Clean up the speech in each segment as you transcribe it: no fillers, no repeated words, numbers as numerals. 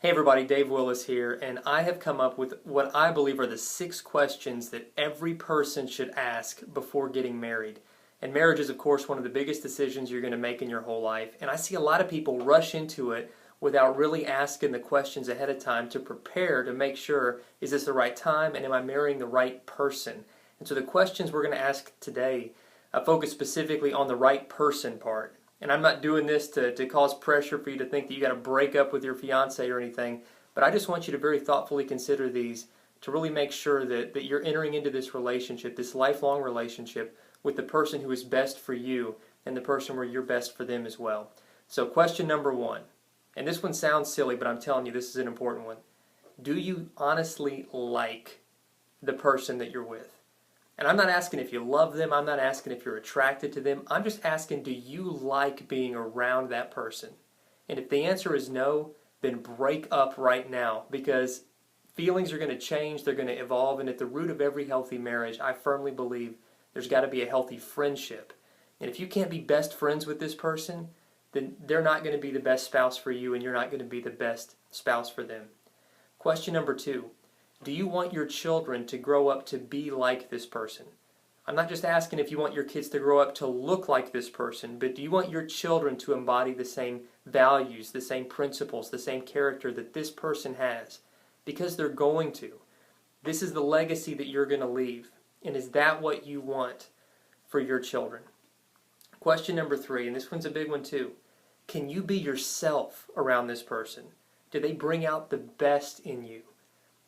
Hey everybody, Dave Willis here, and I have come up with what I believe are the 6 questions that every person should ask before getting married. And marriage is, of course, one of the biggest decisions you're going to make in your whole life, and I see a lot of people rush into it without really asking the questions ahead of time to prepare to make sure, is this the right time, and am I marrying the right person? And so the questions we're going to ask today focus specifically on the right person part. And I'm not doing this to cause pressure for you to think that you got to break up with your fiance or anything, but I just want you to very thoughtfully consider these to really make sure that you're entering into this relationship, this lifelong relationship, with the person who is best for you and the person where you're best for them as well. So question number 1, and this one sounds silly, but I'm telling you this is an important one. Do you honestly like the person that you're with? And I'm not asking if you love them, I'm not asking if you're attracted to them, I'm just asking, do you like being around that person? And if the answer is no, then break up right now, because feelings are going to change, they're going to evolve, and at the root of every healthy marriage, I firmly believe there's got to be a healthy friendship. And if you can't be best friends with this person, then they're not going to be the best spouse for you, and you're not going to be the best spouse for them. Question number 2. Do you want your children to grow up to be like this person? I'm not just asking if you want your kids to grow up to look like this person, but do you want your children to embody the same values, the same principles, the same character that this person has? Because they're going to. This is the legacy that you're going to leave. And is that what you want for your children? Question number 3, and this one's a big one too. Can you be yourself around this person? Do they bring out the best in you?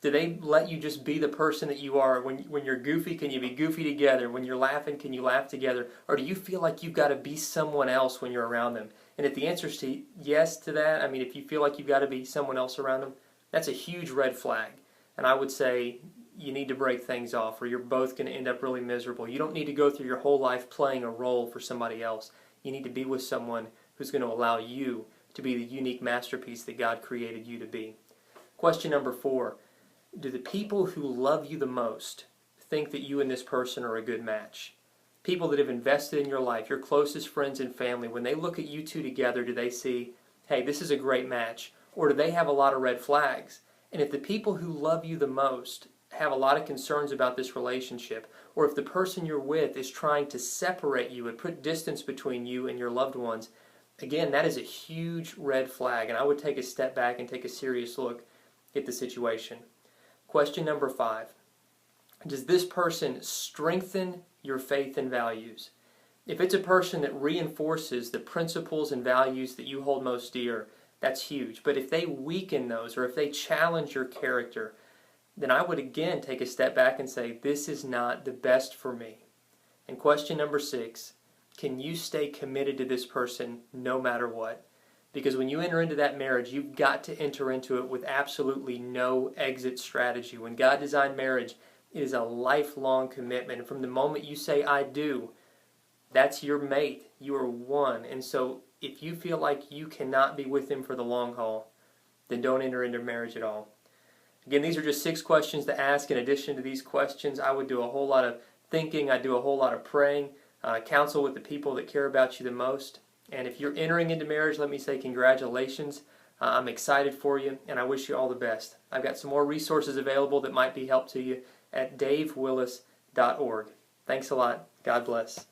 Do they let you just be the person that you are? When you're goofy, can you be goofy together? When you're laughing, can you laugh together? Or do you feel like you've got to be someone else when you're around them? And if the answer is yes to that, if you feel like you've got to be someone else around them, that's a huge red flag. And I would say you need to break things off, or you're both going to end up really miserable. You don't need to go through your whole life playing a role for somebody else. You need to be with someone who's going to allow you to be the unique masterpiece that God created you to be. Question number 4. Do the people who love you the most think that you and this person are a good match? People that have invested in your life, your closest friends and family, when they look at you two together, do they see, hey, this is a great match? Or do they have a lot of red flags? And if the people who love you the most have a lot of concerns about this relationship, or if the person you're with is trying to separate you and put distance between you and your loved ones, again, that is a huge red flag, and I would take a step back and take a serious look at the situation. Question number 5. Does this person strengthen your faith and values? If it's a person that reinforces the principles and values that you hold most dear, that's huge. But if they weaken those, or if they challenge your character, then I would again take a step back and say, this is not the best for me. And question number 6, can you stay committed to this person no matter what? Because when you enter into that marriage, you've got to enter into it with absolutely no exit strategy. When God designed marriage, it is a lifelong commitment. And from the moment you say, I do, that's your mate. You are one. And so if you feel like you cannot be with him for the long haul, then don't enter into marriage at all. Again, these are just 6 questions to ask. In addition to these questions, I would do a whole lot of thinking. I'd do a whole lot of praying, counsel with the people that care about you the most. And if you're entering into marriage, let me say congratulations. I'm excited for you, and I wish you all the best. I've got some more resources available that might be help to you at davewillis.org. Thanks a lot. God bless.